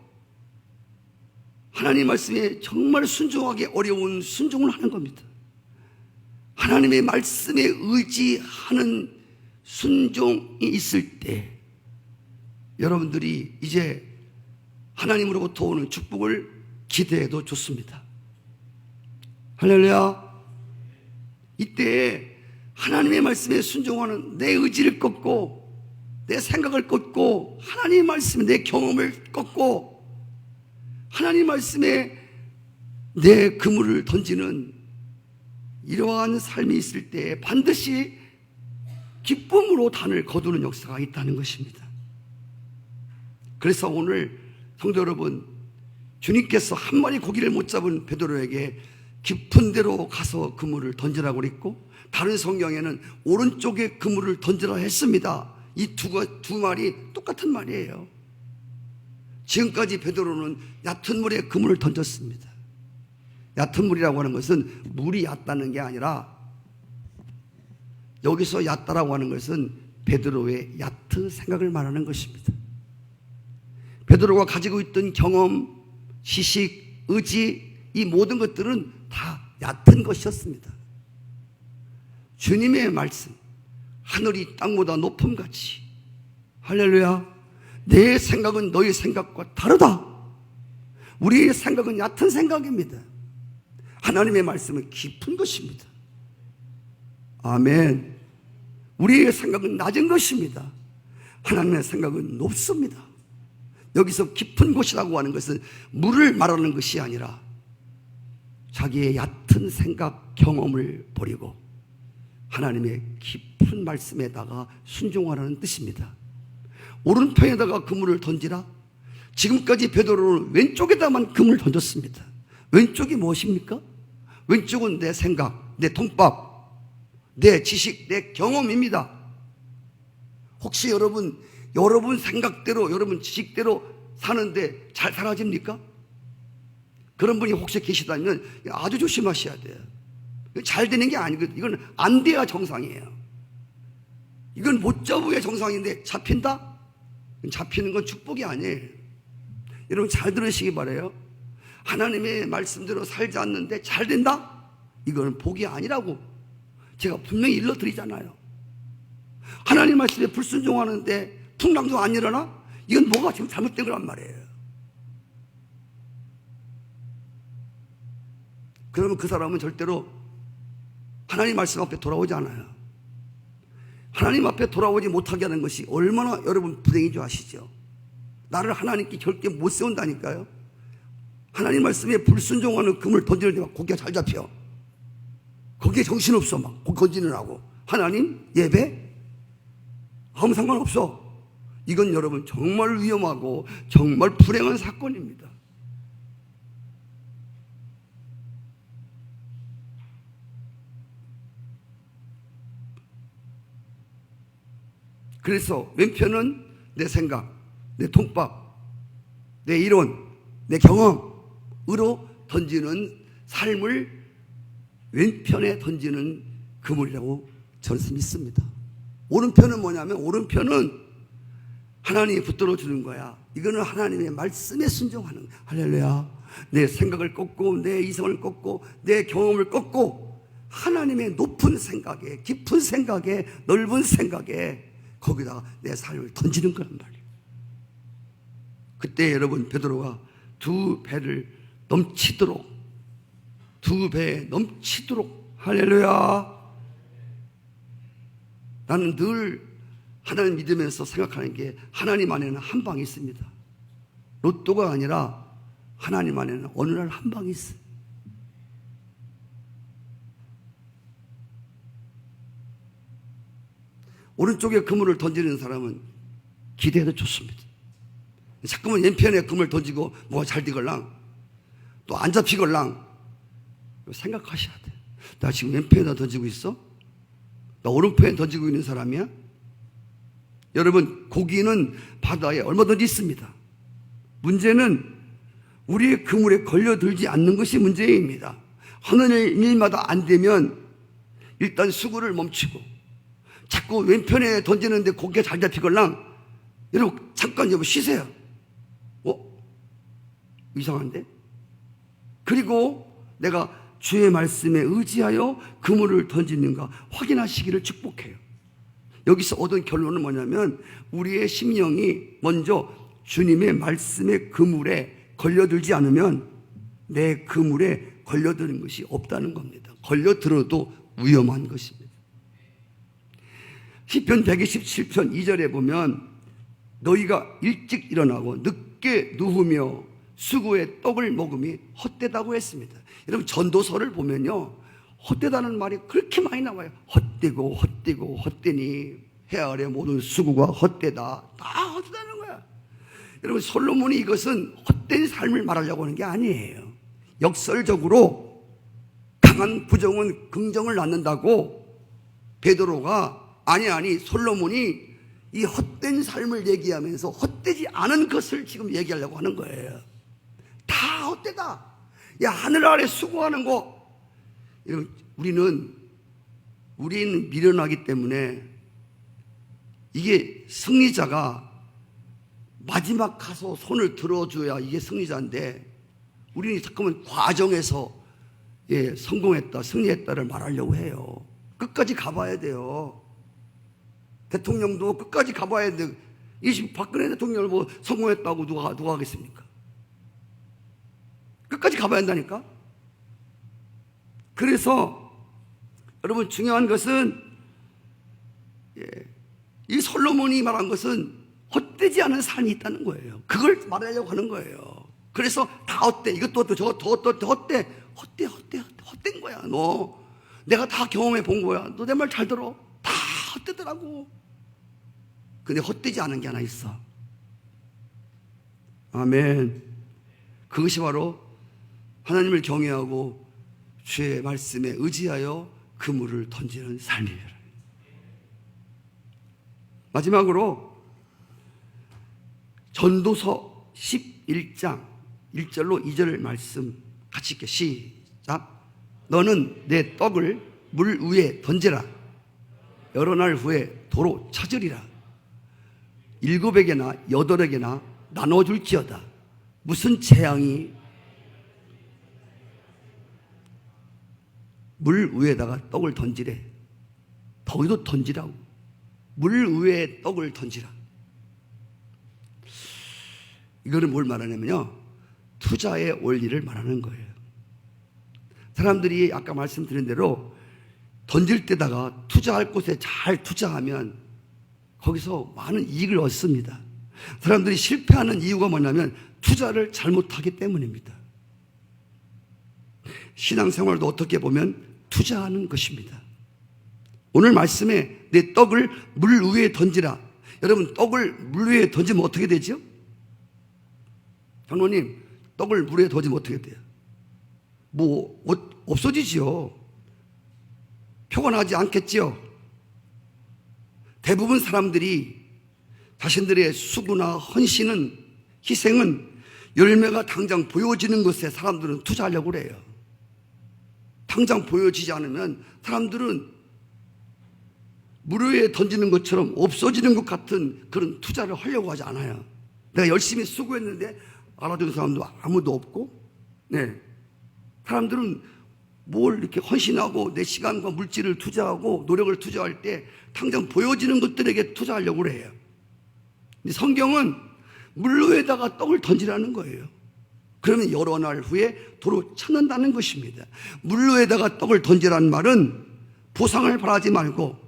하나님 말씀에 정말 순종하기 어려운 순종을 하는 겁니다. 하나님의 말씀에 의지하는 순종이 있을 때 여러분들이 이제 하나님으로부터 오는 축복을 기대해도 좋습니다. 할렐루야. 이때 하나님의 말씀에 순종하는 내 의지를 꺾고 내 생각을 꺾고 하나님의 말씀에 내 경험을 꺾고 하나님 말씀에 내 그물을 던지는 이러한 삶이 있을 때 반드시 기쁨으로 단을 거두는 역사가 있다는 것입니다. 그래서 오늘 성도 여러분, 주님께서 한 마리 고기를 못 잡은 베드로에게 깊은 데로 가서 그물을 던지라고 그랬고, 다른 성경에는 오른쪽에 그물을 던지라 했습니다. 이 두 말이 똑같은 말이에요. 지금까지 베드로는 얕은 물에 그물을 던졌습니다. 얕은 물이라고 하는 것은 물이 얕다는 게 아니라, 여기서 얕다라고 하는 것은 베드로의 얕은 생각을 말하는 것입니다. 베드로가 가지고 있던 경험, 지식, 의지, 이 모든 것들은 다 얕은 것이었습니다. 주님의 말씀, 하늘이 땅보다 높음같이, 할렐루야, 내 생각은 너희 생각과 다르다. 우리의 생각은 얕은 생각입니다. 하나님의 말씀은 깊은 것입니다. 아멘. 우리의 생각은 낮은 것입니다. 하나님의 생각은 높습니다. 여기서 깊은 곳이라고 하는 것은 물을 말하는 것이 아니라 자기의 얕은 생각, 경험을 버리고 하나님의 깊은 말씀에다가 순종하라는 뜻입니다. 오른편에다가 그물을 던지라. 지금까지 베드로는 왼쪽에다만 그물을 던졌습니다. 왼쪽이 무엇입니까? 왼쪽은 내 생각, 내 통밥, 내 지식, 내 경험입니다. 혹시 여러분 생각대로, 여러분 지식대로 사는데 잘 살아집니까? 그런 분이 혹시 계시다면 아주 조심하셔야 돼요. 잘 되는 게 아니거든요. 이건 안 돼야 정상이에요. 이건 못 잡아야 정상인데 잡힌다? 잡히는 건 축복이 아니에요. 여러분 잘 들으시기 바라요. 하나님의 말씀대로 살지 않는데 잘 된다? 이거는 복이 아니라고 제가 분명히 일러드리잖아요. 하나님 말씀에 불순종하는데 풍랑도 안 일어나? 이건 뭐가 지금 잘못된 거란 말이에요. 그러면 그 사람은 절대로 하나님 말씀 앞에 돌아오지 않아요. 하나님 앞에 돌아오지 못하게 하는 것이 얼마나 여러분 불행인 줄 아시죠? 나를 하나님께 절대 못 세운다니까요. 하나님 말씀에 불순종하는 금을 던지는 데만 고기가 잘 잡혀. 거기에 정신없어. 막 건지느라고. 하나님 예배? 아무 상관없어. 이건 여러분 정말 위험하고 정말 불행한 사건입니다. 그래서 왼편은 내 생각, 내 통밥, 내 이론, 내 경험으로 던지는 삶을 왼편에 던지는 그물이라고 저는 믿습니다. 오른편은 뭐냐면 오른편은 하나님이 붙들어 주는 거야. 이거는 하나님의 말씀에 순종하는 거야. 할렐루야. 내 생각을 꺾고 내 이성을 꺾고 내 경험을 꺾고 하나님의 높은 생각에, 깊은 생각에, 넓은 생각에 거기다가 내 삶을 던지는 거란 말이에요. 그때 여러분 베드로가 두 배에 넘치도록 할렐루야. 나는 늘 하나님 믿으면서 생각하는 게 하나님 안에는 한 방이 있습니다. 로또가 아니라 하나님 안에는 어느 날 한 방이 있어요. 오른쪽에 그물을 던지는 사람은 기대해도 좋습니다. 자꾸만 왼편에 그물 던지고 뭐가 잘 되걸랑 또 안 잡히걸랑 생각하셔야 돼. 나 지금 왼편에다 던지고 있어? 나 오른편에 던지고 있는 사람이야? 여러분 고기는 바다에 얼마든지 있습니다. 문제는 우리의 그물에 걸려들지 않는 것이 문제입니다. 하는 일마다 안 되면 일단 수고를 멈추고 자꾸 왼편에 던지는데 고기가 잘 잡히걸랑 여러분 잠깐 쉬세요. 이상한데? 그리고 내가 주의 말씀에 의지하여 그물을 던지는가 확인하시기를 축복해요. 여기서 얻은 결론은 뭐냐면 우리의 심령이 먼저 주님의 말씀의 그물에 걸려들지 않으면 내 그물에 걸려드는 것이 없다는 겁니다. 걸려들어도 위험한 것입니다. 시편 127편 2절에 보면 너희가 일찍 일어나고 늦게 누우며 수고의 떡을 먹음이 헛되다고 했습니다. 여러분 전도서를 보면요 헛되다는 말이 그렇게 많이 나와요. 헛되고 헛되고 헛되니 해 아래 모든 수고가 헛되다. 다 헛되다는 거야. 여러분 솔로몬이 이것은 헛된 삶을 말하려고 하는 게 아니에요. 역설적으로 강한 부정은 긍정을 낳는다고 베드로가 아니 솔로몬이 이 헛된 삶을 얘기하면서 헛되지 않은 것을 지금 얘기하려고 하는 거예요. 다 헛되다. 야 하늘 아래 수고하는 거. 우리는 미련하기 때문에 이게 승리자가 마지막 가서 손을 들어줘야 이게 승리자인데 우리는 잠깐만 과정에서 성공했다 승리했다를 말하려고 해요. 끝까지 가봐야 돼요. 대통령도 끝까지 가봐야 돼. 박근혜 대통령을 뭐 성공했다고 누가 하겠습니까? 끝까지 가봐야 한다니까. 그래서 여러분 중요한 것은 이 솔로몬이 말한 것은 헛되지 않은 삶이 있다는 거예요. 그걸 말하려고 하는 거예요. 그래서 다 헛돼. 이것도 헛돼. 저것도 헛돼. 헛된 거야. 너 내가 다 경험해 본 거야. 너 내 말 잘 들어. 다 헛되더라고. 근데 헛되지 않은 게 하나 있어. 아멘. 그것이 바로 하나님을 경외하고 주의 말씀에 의지하여 그물을 던지는 삶이에요. 마지막으로 전도서 11장 1절로 2절 말씀 같이 읽게. 시작. 너는 내 떡을 물 위에 던지라. 여러 날 후에 도로 찾으리라. 7에게나 8에게나 나눠줄지어다. 무슨 재앙이 물 위에다가 떡을 던지래. 거기도 던지라고. 물 위에 떡을 던지라. 이거는 뭘 말하냐면요, 투자의 원리를 말하는 거예요. 사람들이 아까 말씀드린 대로 던질 때다가 투자할 곳에 잘 투자하면 거기서 많은 이익을 얻습니다. 사람들이 실패하는 이유가 뭐냐면 투자를 잘못하기 때문입니다. 신앙생활도 어떻게 보면 투자하는 것입니다. 오늘 말씀에 내 떡을 물 위에 던지라. 여러분, 떡을 물 위에 던지면 어떻게 되죠? 장로님, 떡을 물 위에 던지면 어떻게 돼요? 뭐 없어지지요. 표가 나지 않겠지요. 대부분 사람들이 자신들의 수고나 헌신은, 희생은 열매가 당장 보여지는 것에 사람들은 투자하려고 그래요. 당장 보여지지 않으면 사람들은 물 위에 던지는 것처럼 없어지는 것 같은 그런 투자를 하려고 하지 않아요. 내가 열심히 수고했는데 알아주는 사람도 아무도 없고, 사람들은 뭘 이렇게 헌신하고 내 시간과 물질을 투자하고 노력을 투자할 때 당장 보여지는 것들에게 투자하려고 그래요. 근데 성경은 물 위에다가 떡을 던지라는 거예요. 그러면 여러 날 후에 도로 찾는다는 것입니다. 물 위에다가 떡을 던지라는 말은 보상을 바라지 말고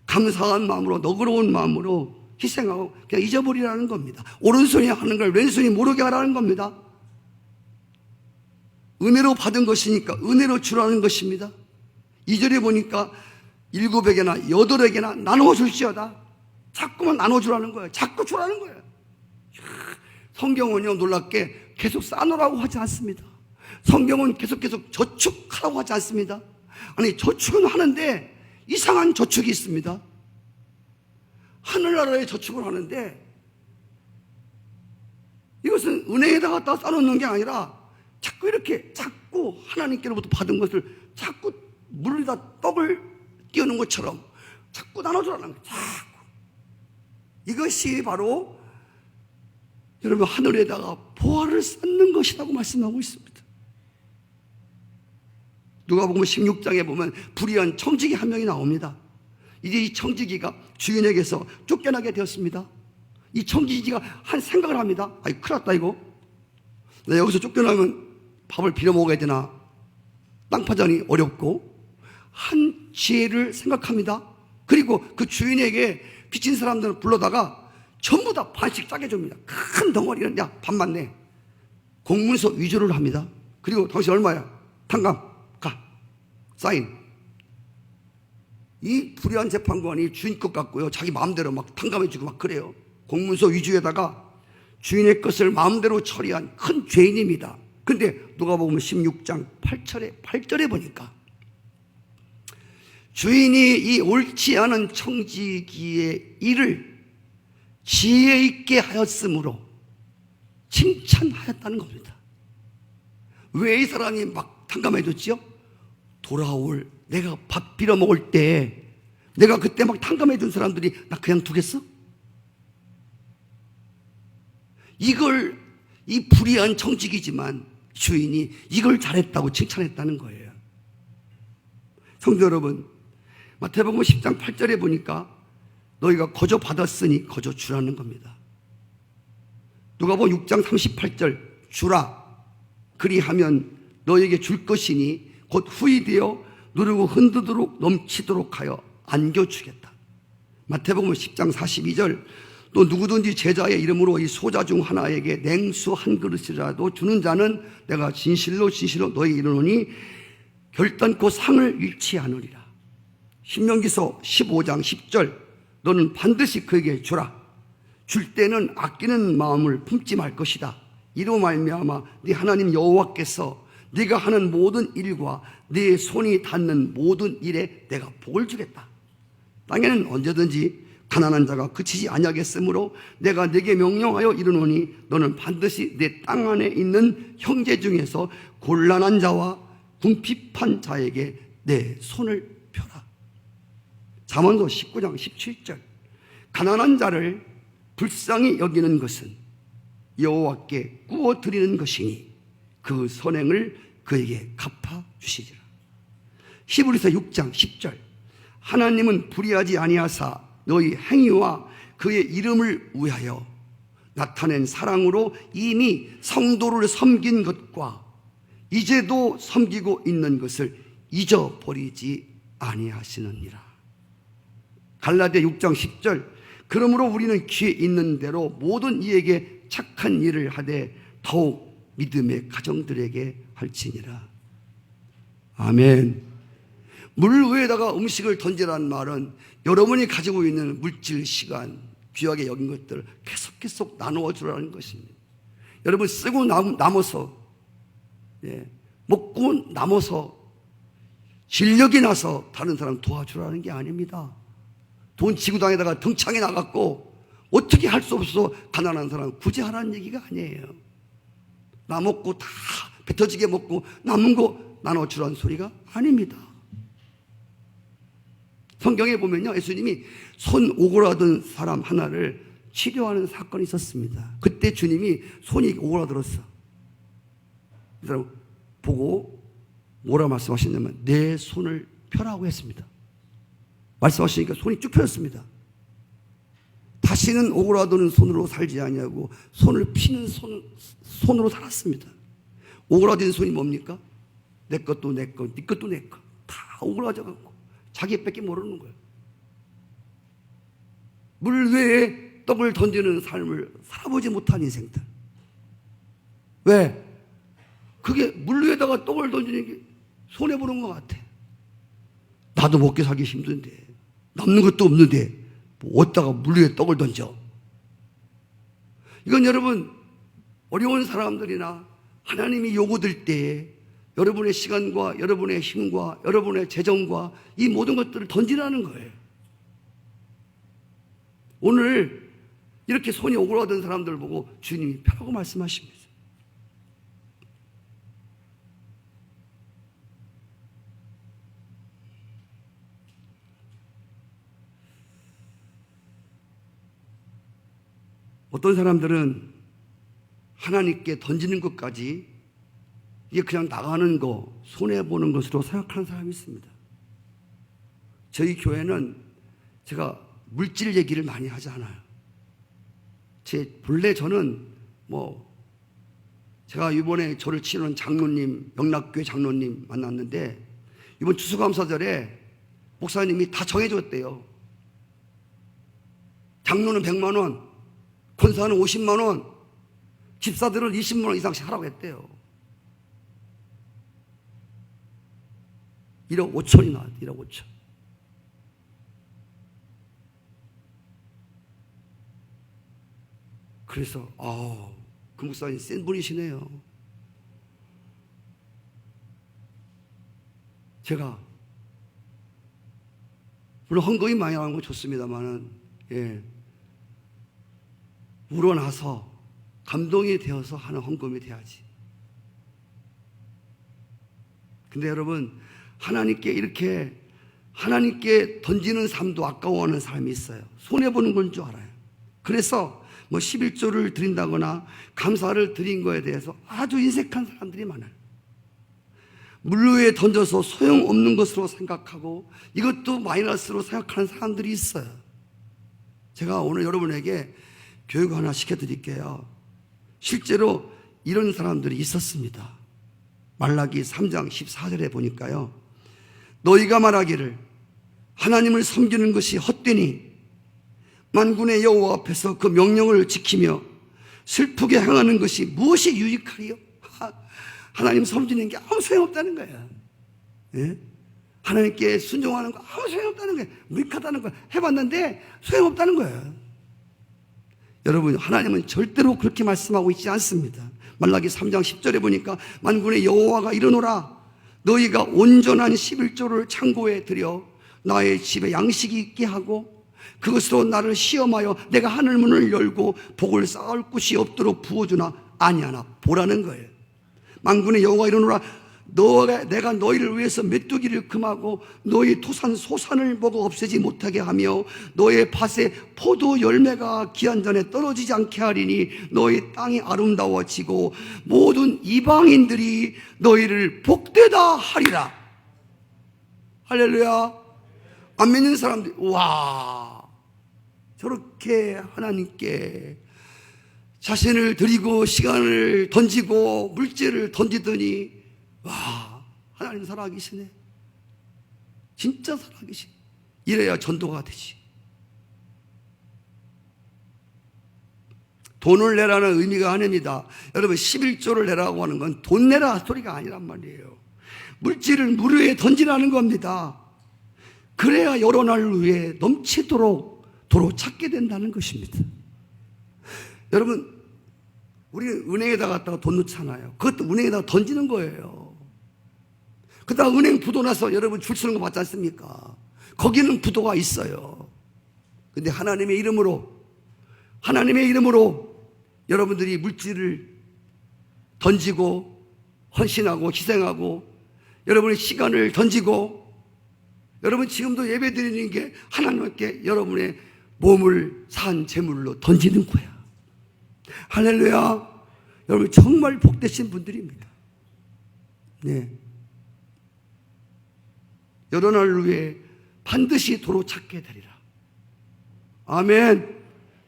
감사한 마음으로, 너그러운 마음으로 희생하고 그냥 잊어버리라는 겁니다. 오른손이 하는 걸 왼손이 모르게 하라는 겁니다. 은혜로 받은 것이니까 은혜로 주라는 것입니다. 2절에 보니까 7에게나 8에게나 나눠줄지어다. 자꾸만 나눠주라는 거예요. 자꾸 주라는 거예요. 성경은요, 놀랍게 계속 쌓아놓으라고 하지 않습니다. 성경은 계속 저축하라고 하지 않습니다. 아니, 저축은 하는데 이상한 저축이 있습니다. 하늘나라에 저축을 하는데 이것은 은행에다가 갖다 쌓아놓는 게 아니라 자꾸 하나님께로부터 받은 것을 자꾸 물에다 떡을 띄우는 것처럼 자꾸 나눠주라는 거예요. 자꾸. 이것이 바로 여러분 하늘에다가 보화를 쌓는 것이라고 말씀하고 있습니다. 누가복음 16장에 보면 불의한 청지기 한 명이 나옵니다. 이제 이 청지기가 주인에게서 쫓겨나게 되었습니다. 이 청지기가 한 생각을 합니다. 아이, 큰일 났다 이거. 나 여기서 쫓겨나면 밥을 빌어 먹어야 되나. 땅 파전이 어렵고 한 지혜를 생각합니다. 그리고 그 주인에게 빚진 사람들을 불러다가 전부 다 반씩 짜게 줍니다. 큰 덩어리는 야 반만 내. 공문서 위조를 합니다. 그리고 당신 얼마야? 탕감 가 사인. 이 불의한 재판관이 주인 것 같고요, 자기 마음대로 막 탕감해주고 막 그래요. 공문서 위조에다가 주인의 것을 마음대로 처리한 큰 죄인입니다. 근데 누가복음 16장 8절에 보니까 주인이 이 옳지 않은 청지기의 일을 지혜 있게 하였으므로 칭찬하였다는 겁니다. 왜 이 사람이 막 탕감해줬지요? 돌아올 내가 밥 빌어 먹을 때 내가 그때 막 탕감해준 사람들이 나 그냥 두겠어? 이걸, 이 불의한 청지기지만 주인이 이걸 잘했다고 칭찬했다는 거예요. 성도 여러분, 마태복음 10장 8절에 보니까 너희가 거저 받았으니 거저 주라는 겁니다. 누가복음 6장 38절 주라 그리하면 너에게 줄 것이니 곧 후히 되어 누르고 흔들도록 넘치도록 하여 안겨주겠다. 마태복음 10장 42절 또 누구든지 제자의 이름으로 이 소자 중 하나에게 냉수 한 그릇이라도 주는 자는 내가 진실로 진실로 너희에게 이르노니 결단코 상을 잃지 않으리라. 신명기서 15장 10절 너는 반드시 그에게 주라. 줄 때는 아끼는 마음을 품지 말 것이다. 이로 말미암아 네 하나님 여호와께서 네가 하는 모든 일과 네 손이 닿는 모든 일에 내가 복을 주겠다. 땅에는 언제든지 가난한 자가 그치지 아니하겠으므로 내가 네게 명령하여 이르노니 너는 반드시 내 땅 안에 있는 형제 중에서 곤란한 자와 궁핍한 자에게 내 손을 펴라. 잠언서 19장 17절 가난한 자를 불쌍히 여기는 것은 여호와께 구워 드리는 것이니 그 선행을 그에게 갚아 주시리라. 히브리서 6장 10절 하나님은 불의하지 아니하사 너희 행위와 그의 이름을 위하여 나타낸 사랑으로 이미 성도를 섬긴 것과 이제도 섬기고 있는 것을 잊어버리지 아니하시느니라. 갈라디아 6장 10절 그러므로 우리는 귀에 있는 대로 모든 이에게 착한 일을 하되 더욱 믿음의 가정들에게 할지니라. 아멘. 물 위에다가 음식을 던지라는 말은 여러분이 가지고 있는 물질, 시간, 귀하게 여긴 것들을 계속 나누어 주라는 것입니다. 여러분 쓰고 남아서 먹고 남아서 진력이 나서 다른 사람 도와주라는 게 아닙니다. 돈 지구당에다가 등창에 나갔고 어떻게 할 수 없어서 가난한 사람 구제하라는 얘기가 아니에요. 나 먹고 다 뱉어지게 먹고 남은 거 나눠주라는 소리가 아닙니다. 성경에 보면요, 예수님이 손 오그라든 사람 하나를 치료하는 사건이 있었습니다. 그때 주님이 손이 오그라들었어. 그 사람 보고 뭐라 말씀하셨냐면 내 손을 펴라고 했습니다. 말씀하시니까 손이 쭉 펴졌습니다. 다시는 오그라드는 손으로 살지 아니하고 손을 피는 손으로 살았습니다. 오그라든 손이 뭡니까? 내 것도 내 것, 네 것도 내 것. 다 오그라져갖고 자기밖에 모르는 거예요. 물 위에 떡을 던지는 삶을 살아보지 못한 인생들. 왜? 그게 물 위에다가 떡을 던지는 게 손해보는 것 같아. 나도 먹기 살기 힘든데 남는 것도 없는데 뭐 어디다가 물 위에 떡을 던져. 이건 여러분 어려운 사람들이나 하나님이 요구될 때에 여러분의 시간과 여러분의 힘과 여러분의 재정과 이 모든 것들을 던지라는 거예요. 오늘 이렇게 손이 오그라든 사람들 보고 주님이 펴라고 말씀하십니다. 어떤 사람들은 하나님께 던지는 것까지 이게 그냥 나가는 거, 손해보는 것으로 생각하는 사람이 있습니다. 저희 교회는 제가 물질 얘기를 많이 하지 않아요. 본래 저는 제가 이번에 저를 치료한 장로님, 영락교회 장로님 만났는데 이번 추수감사절에 목사님이 다 정해줬대요. 장로는 100만 원, 권사는 50만 원, 집사들은 20만 원 이상씩 하라고 했대요. 1억 5천이 나왔대. 1억 5천. 그래서 그 목사님 센 분이시네요. 제가 물론 헌금이 많이 나오는 건 좋습니다만은 우러나서 감동이 되어서 하는 헌금이 돼야지. 근데 여러분 하나님께 이렇게 하나님께 던지는 삶도 아까워하는 사람이 있어요. 손해보는 건 줄 알아요. 그래서 11조를 드린다거나 감사를 드린 거에 대해서 아주 인색한 사람들이 많아요. 물 위에 던져서 소용없는 것으로 생각하고 이것도 마이너스로 생각하는 사람들이 있어요. 제가 오늘 여러분에게 교육 하나 시켜드릴게요. 실제로 이런 사람들이 있었습니다. 말라기 3장 14절에 보니까요. 너희가 말하기를 하나님을 섬기는 것이 헛되니 만군의 여호와 앞에서 그 명령을 지키며 슬프게 행하는 것이 무엇이 유익하리요? 하나님 섬기는 게 아무 소용없다는 거야. 예? 하나님께 순종하는 거 아무 소용없다는 거야. 무익하다는 거야. 해봤는데 소용없다는 거야. 여러분, 하나님은 절대로 그렇게 말씀하고 있지 않습니다. 말라기 3장 10절에 보니까 만군의 여호와가 이르노라, 너희가 온전한 11조를 창고에 들여 나의 집에 양식이 있게 하고 그것으로 나를 시험하여 내가 하늘문을 열고 복을 쌓을 곳이 없도록 부어주나 아니하나 보라는 거예요. 만군의 여호와가 이르노라, 내가 너희를 위해서 메뚜기를 금하고 너희 토산 소산을 먹어 없애지 못하게 하며 너의 밭에 포도 열매가 기한전에 떨어지지 않게 하리니 너희 땅이 아름다워지고 모든 이방인들이 너희를 복되다 하리라. 할렐루야. 안 믿는 사람들이 와, 저렇게 하나님께 자신을 드리고 시간을 던지고 물질을 던지더니 와, 하나님 살아계시네. 진짜 살아계시네. 이래야 전도가 되지. 돈을 내라는 의미가 아닙니다. 여러분, 11조를 내라고 하는 건 돈 내라 소리가 아니란 말이에요. 물질을 물 위에 던지라는 겁니다. 그래야 여러 날 후에 넘치도록 도로 찾게 된다는 것입니다. 여러분, 우리는 은행에다 갖다가 돈 넣잖아요. 그것도 은행에다가 던지는 거예요. 그다가 은행 부도 나서 여러분 줄 서는 거 맞지 않습니까? 거기는 부도가 있어요. 근데 하나님의 이름으로 여러분들이 물질을 던지고 헌신하고 희생하고 여러분의 시간을 던지고 여러분 지금도 예배 드리는 게 하나님께 여러분의 몸을 산 제물로 던지는 거야. 할렐루야. 여러분 정말 복되신 분들입니다. 네. 여러 날 후에 반드시 도로 찾게 되리라. 아멘.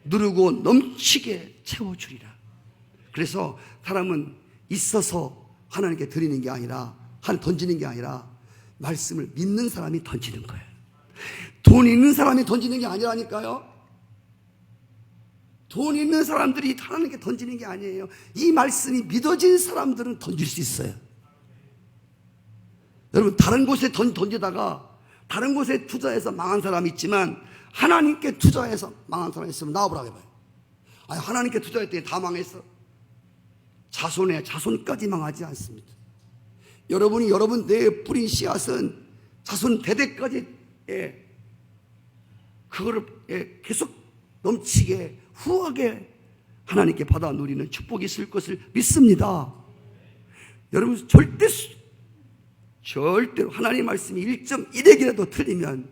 누르고 넘치게 채워주리라. 그래서 사람은 있어서 하나님께 드리는 게 아니라, 던지는 게 아니라 말씀을 믿는 사람이 던지는 거예요. 돈 있는 사람이 던지는 게 아니라니까요. 돈 있는 사람들이 하나님께 던지는 게 아니에요. 이 말씀이 믿어진 사람들은 던질 수 있어요. 여러분, 다른 곳에 던지다가 다른 곳에 투자해서 망한 사람이 있지만 하나님께 투자해서 망한 사람이 있으면 나와보라고 해봐요. 아니, 하나님께 투자했더니 다 망했어. 자손까지 망하지 않습니다. 여러분 내에 뿌린 씨앗은 자손 대대까지 그거를 계속 넘치게 후하게 하나님께 받아 누리는 축복이 있을 것을 믿습니다. 여러분 절대로 하나님 말씀이 1.1핵이라도 틀리면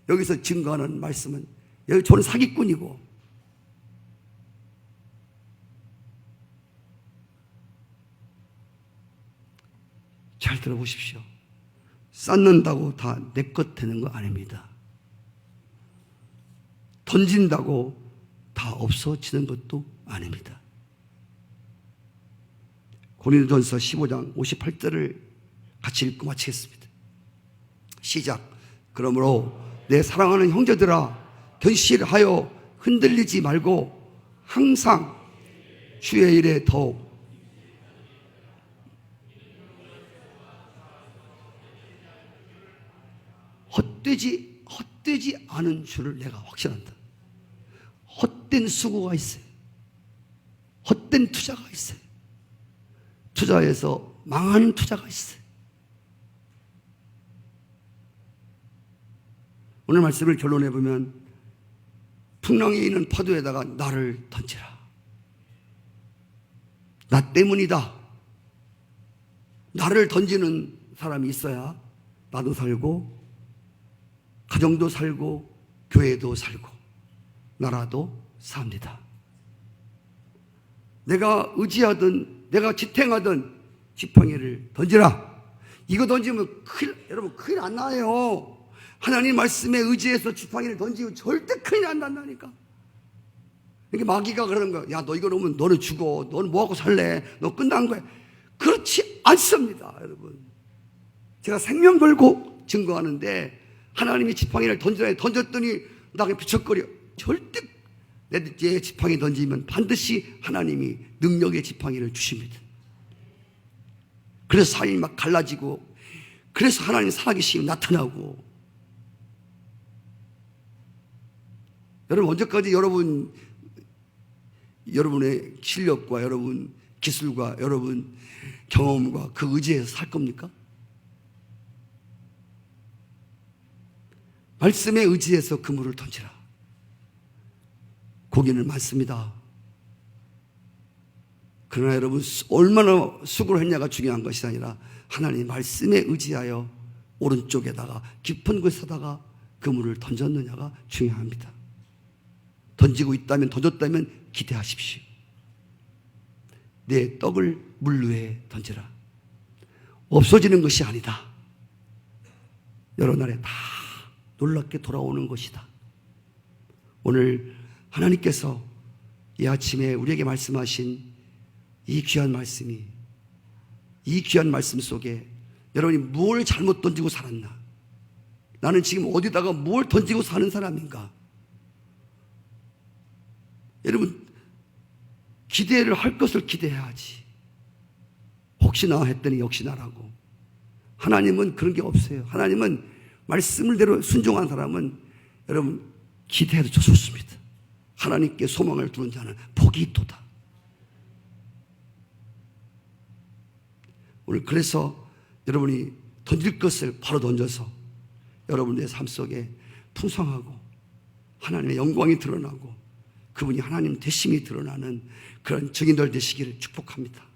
여기서 증거하는 말씀은 저는 사기꾼이고 잘 들어보십시오. 쌓는다고 다 내 것 되는 거 아닙니다. 던진다고 다 없어지는 것도 아닙니다. 고린도전서 15장 58절을 같이 읽고 마치겠습니다. 시작. 그러므로 내 사랑하는 형제들아, 견실하여 흔들리지 말고 항상 주의 일에 더욱 헛되지 않은 줄을 내가 확신한다. 헛된 수고가 있어요. 헛된 투자가 있어요. 투자해서 망하는 투자가 있어요. 오늘 말씀을 결론해 보면 풍랑이 있는 파도에다가 나를 던지라. 나 때문이다. 나를 던지는 사람이 있어야 나도 살고 가정도 살고 교회도 살고 나라도 삽니다. 내가 의지하든 내가 지탱하든 지팡이를 던지라. 이거 던지면 여러분 큰일 안 나요. 하나님 말씀에 의지해서 지팡이를 던지고 절대 큰일 안 난다니까. 이게 마귀가 그러는 거야. 야, 너 이거 놓으면 너는 죽어. 너는 뭐하고 살래? 너 끝난 거야. 그렇지 않습니다, 여러분. 제가 생명 걸고 증거하는데 하나님이 지팡이를 던졌더니 나게 비척거려. 절대 내 지팡이 던지면 반드시 하나님이 능력의 지팡이를 주십니다. 그래서 산이 막 갈라지고, 그래서 하나님 살아계심이 나타나고. 여러분, 언제까지 여러분의 실력과 여러분 기술과 여러분 경험과 그 의지에서 살 겁니까? 말씀에 의지해서 그물을 던지라. 고기는 많습니다. 그러나 여러분, 얼마나 수고를 했냐가 중요한 것이 아니라 하나님 말씀에 의지하여 오른쪽에다가 깊은 곳에다가 그물을 던졌느냐가 중요합니다. 던지고 있다면, 던졌다면 기대하십시오. 내 떡을 물 위에 던지라. 없어지는 것이 아니다. 여러 날에 다 놀랍게 돌아오는 것이다. 오늘 하나님께서 이 아침에 우리에게 말씀하신 이 귀한 말씀이, 이 귀한 말씀 속에 여러분이 뭘 잘못 던지고 살았나? 나는 지금 어디다가 뭘 던지고 사는 사람인가? 여러분, 기대를 할 것을 기대해야지. 혹시나 했더니 역시나라고. 하나님은 그런 게 없어요. 하나님은 말씀을대로 순종한 사람은 여러분 기대해도 좋습니다. 하나님께 소망을 두는 자는 복이 있도다. 오늘 그래서 여러분이 던질 것을 바로 던져서 여러분의 삶 속에 풍성하고 하나님의 영광이 드러나고 그분이 하나님 되심이 드러나는 그런 증인들 되시기를 축복합니다.